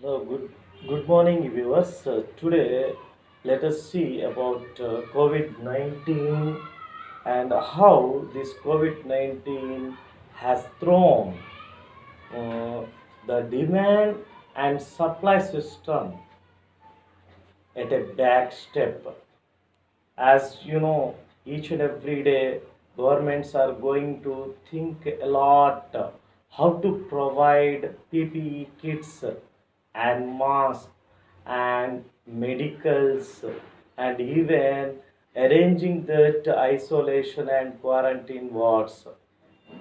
Good morning, viewers. Today, let us see about COVID-19 and how this COVID-19 has thrown uh, the demand and supply system at a back step. As you know, each and every day, governments are going to think a lot how to provide PPE kits and masks and medicals and even arranging that isolation and quarantine wards.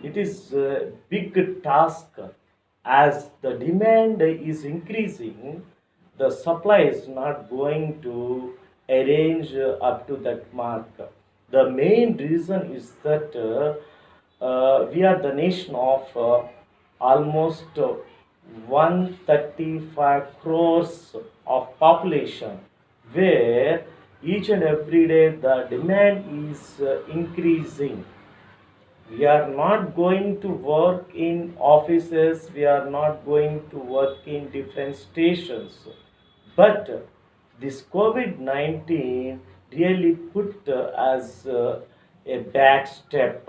It is a big task as the demand is increasing, the supply is not going to arrange up to that mark. The main reason is that we are the nation of almost 135 crores of population, where each and every day the demand is increasing. We are not going to work in offices, we are not going to work in different stations, but this COVID-19 really put as a back step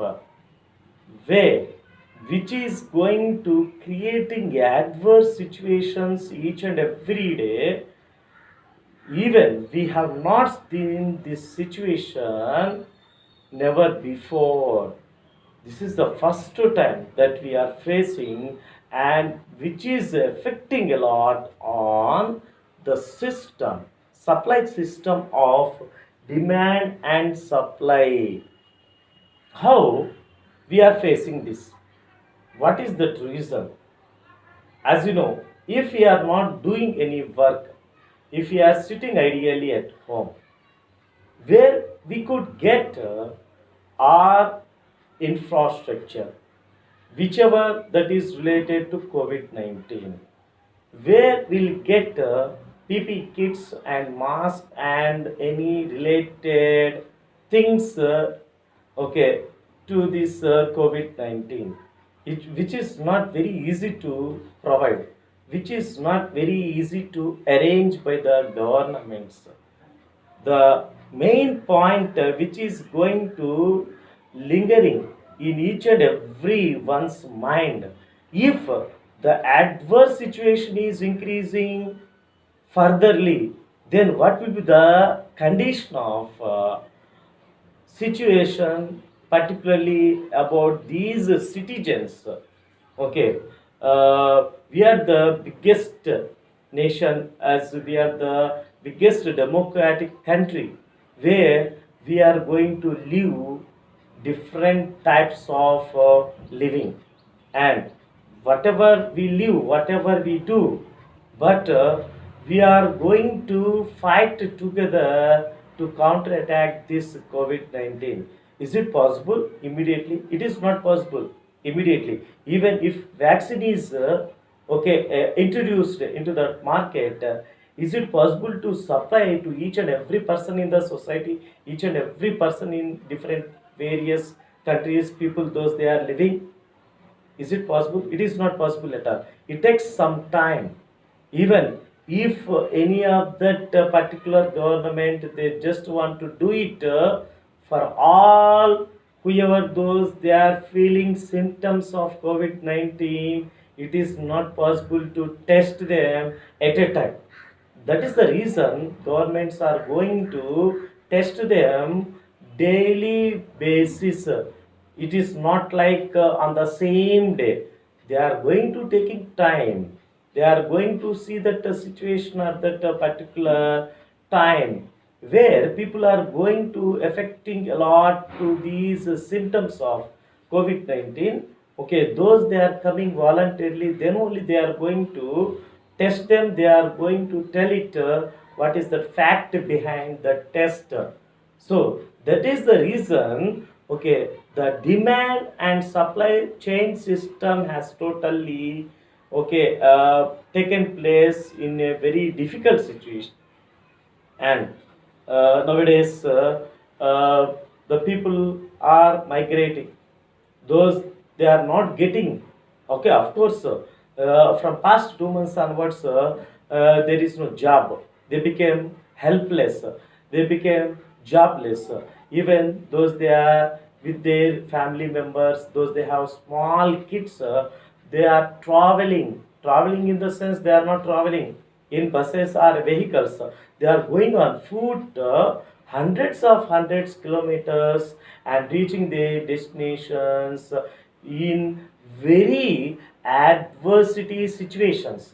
way, which is going to creating adverse situations each and every day. Even we have not seen this situation never before. This is the first time that we are facing, and which is affecting a lot on the system, supply system of demand and supply. How we are facing this? What is the reason? As you know, if we are not doing any work, if we are sitting ideally at home, where we could get our infrastructure, whichever that is related to COVID-19, where we'll get PP kits and masks and any related things okay, to this COVID-19, which is not very easy to provide, which is not very easy to arrange by the governments. The main point which is going to lingering in each and every one's mind, if the adverse situation is increasing furtherly, then what will be the condition of situation, particularly about these citizens? Okay, we are the biggest nation, as we are the biggest democratic country, where we are going to live different types of living, and whatever we live, whatever we do, but we are going to fight together to counterattack this COVID-19. Is it possible immediately? It is not possible immediately. Even if vaccine is introduced into the market, is it possible to supply to each and every person in the society, each and every person in different various countries, people those they are living? Is it possible? It is not possible at all. It takes some time. Even if any of that particular government they just want to do it for all whoever those they are feeling symptoms of COVID-19, it is not possible to test them at a time. That is the reason governments are going to test them daily basis. It is not like on the same day. They are going to taking time. They are going to see that situation at that particular time, where people are going to affecting a lot to these symptoms of COVID-19. Okay, those they are coming voluntarily, then only they are going to test them. They are going to tell it what is the fact behind the test. So that is the reason. Okay, the demand and supply chain system has totally taken place in a very difficult situation, and nowadays the people are migrating, those they are not getting. Okay, of course from past 2 months onwards, there is no job. They became helpless. They became jobless. Even those they are with their family members, those they have small kids, they are traveling. Traveling in the sense they are not traveling in buses or vehicles. They are going on foot hundreds kilometers and reaching their destinations in very adversity situations.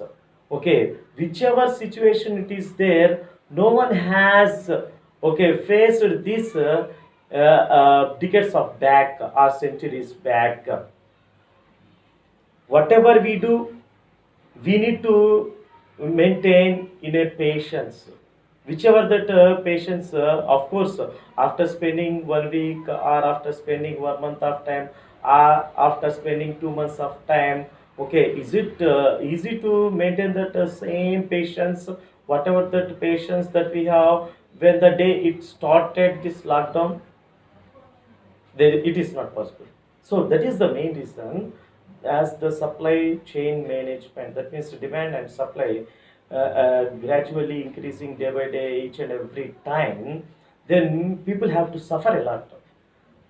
Okay, whichever situation it is there, no one has okay faced this decades of back or centuries back. Whatever we do, we need to maintain in a patience, whichever that patience, of course, after spending 1 week or after spending 1 month of time or after spending 2 months of time, okay, is it easy to maintain that same patience, whatever that patience that we have when the day it started this lockdown? There it is not possible. So that is the main reason. As the supply chain management, that means demand and supply gradually increasing day by day each and every time, then people have to suffer a lot.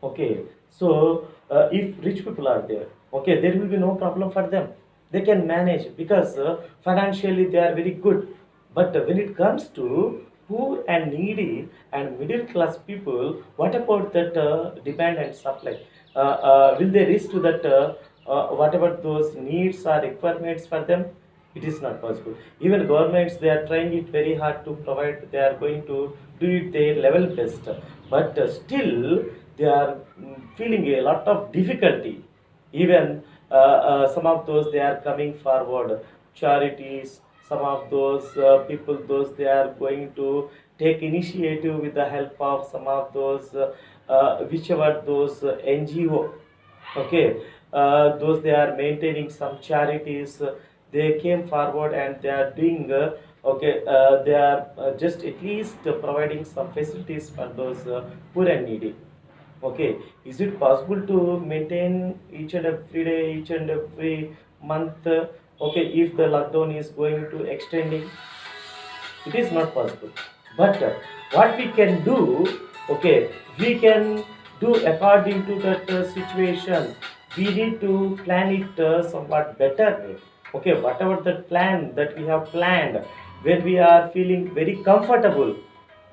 Okay, so if rich people are there, okay, there will be no problem for them. They can manage because financially they are very good. But when it comes to poor and needy and middle class people, what about that demand and supply? Will they reach to that whatever those needs or requirements for them? It is not possible. Even governments, they are trying it very hard to provide. They are going to do it their level best, but still they are feeling a lot of difficulty. Even some of those they are coming forward, charities. Some of those people, those they are going to take initiative with the help of some of those whichever those NGO. Okay, those they are maintaining some charities. They came forward and they are doing. Okay, they are just at least providing some facilities for those poor and needy. Okay, is it possible to maintain each and every day, each and every month? Okay, if the lockdown is going to extending, it is not possible. But what we can do, okay, we can do according to that situation. We need to plan it somewhat better way. Okay, whatever the plan that we have planned, when we are feeling very comfortable,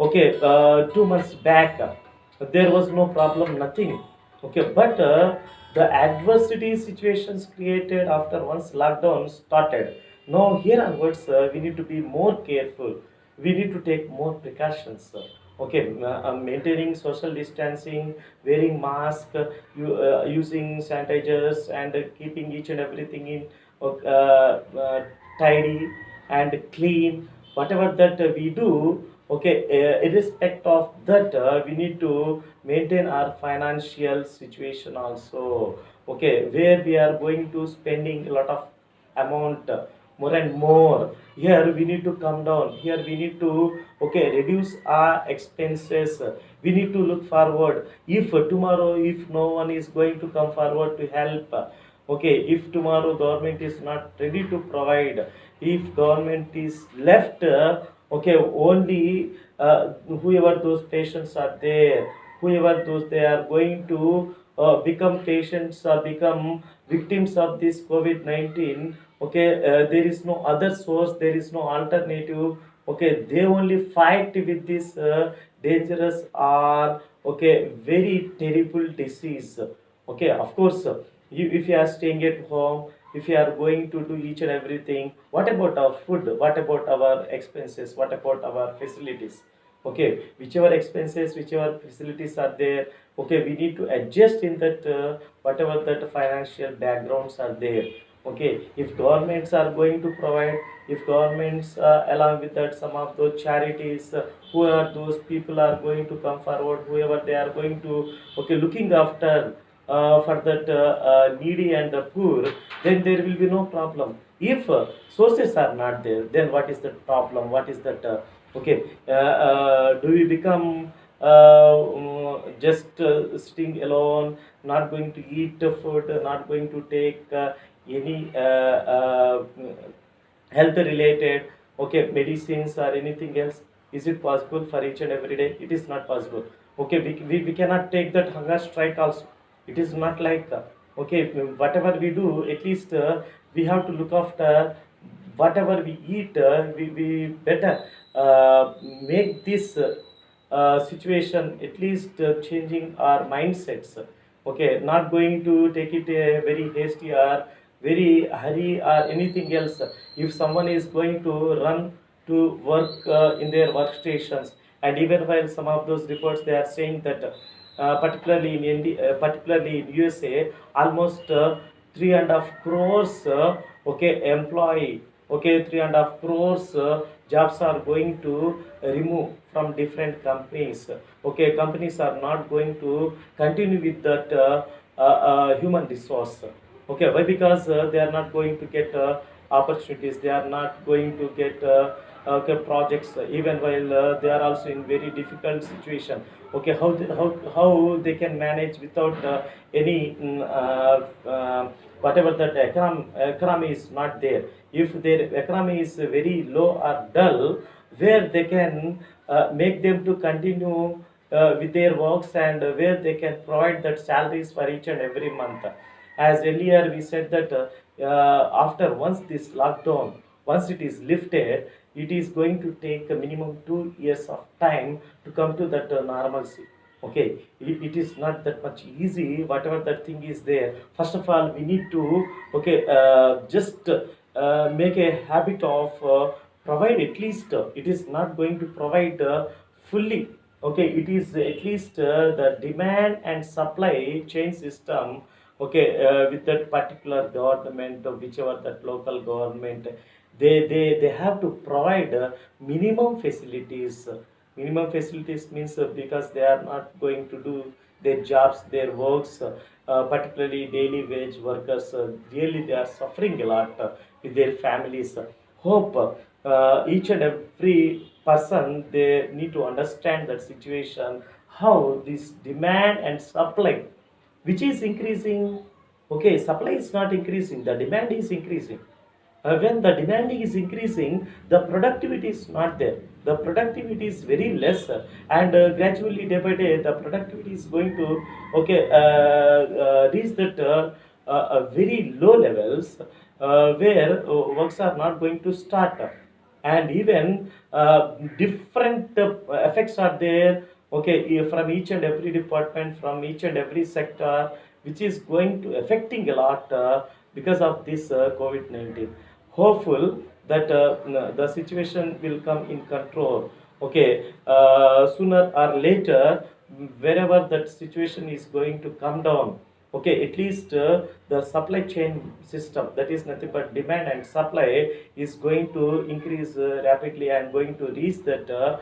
okay, 2 months back, there was no problem, nothing. Okay, but the adversity situations created after once lockdown started. Now here onwards, we need to be more careful. We need to take more precautions. Okay, maintaining social distancing, wearing mask, using sanitizers, and keeping each and everything in tidy and clean. Whatever that we do, okay, irrespective of that, we need to maintain our financial situation also. Okay, where we are going to spending a lot of amount, more and more, here we need to come down, here we need to, okay, reduce our expenses. We need to look forward. If tomorrow, if no one is going to come forward to help, okay, if tomorrow government is not ready to provide, if government is left, okay, only whoever those patients are there, whoever those they are going to become patients or become victims of this COVID-19, okay, there is no other source, there is no alternative. Okay, they only fight with this dangerous or, okay, very terrible disease. Okay, of course, if you are staying at home, if you are going to do each and everything, what about our food, what about our expenses, what about our facilities? Okay, whichever expenses, whichever facilities are there, okay, we need to adjust in that whatever that financial backgrounds are there. Okay, if governments are going to provide, if governments along with that some of those charities, who are those people are going to come forward, whoever they are going to, okay, looking after for that needy and the poor, then there will be no problem. If sources are not there, then what is the problem, what is that okay, do we become just sitting alone, not going to eat the food, not going to take any health related, okay, medicines or anything else. Is it possible for each and every day? It is not possible. Okay, we cannot take that hunger strike also. It is not like okay, whatever we do, at least we have to look after whatever we eat. We better make this situation at least changing our mindsets. Okay, not going to take it very hasty or very hurry or anything else. If someone is going to run to work in their workstations, and even while some of those reports they are saying that particularly in India, particularly in USA, almost 3.5 crores okay, employee, okay, 3.5 crores jobs are going to remove from different companies. Okay, companies are not going to continue with that human resource. Okay, why? Because they are not going to get opportunities, they are not going to get okay, projects, even while they are also in very difficult situation. Okay, how they can manage without any whatever that economy is not there. If their economy is very low or dull, where they can make them to continue with their works, and where they can provide that salaries for each and every month. As earlier we said that after once this lockdown, once it is lifted, it is going to take a minimum 2 years of time to come to that normalcy. Okay, it is not that much easy. Whatever that thing is there, first of all we need to okay, just make a habit of provide at least it is not going to provide fully. Okay, it is at least the demand and supply chain system. Okay, with that particular government or whichever that local government, they have to provide minimum facilities. Minimum facilities means because they are not going to do their jobs, their works, particularly daily wage workers, really they are suffering a lot with their families. Hope each and every person they need to understand that situation, how this demand and supply, which is increasing. Okay, supply is not increasing, the demand is increasing. When the demand is increasing, the productivity is not there, the productivity is very less, and gradually day by day the productivity is going to okay, reach that very low levels, where works are not going to start. And even different effects are there. Okay, from each and every department, from each and every sector, which is going to affecting a lot because of this COVID-19. Hopeful that the situation will come in control. Okay, sooner or later, wherever that situation is going to come down. Okay, at least the supply chain system, that is nothing but demand and supply, is going to increase rapidly, and going to reach that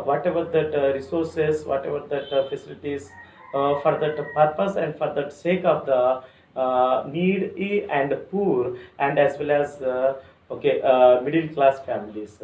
whatever that resources, whatever that facilities for that purpose and for that sake of the needy and poor, and as well as okay, middle class families.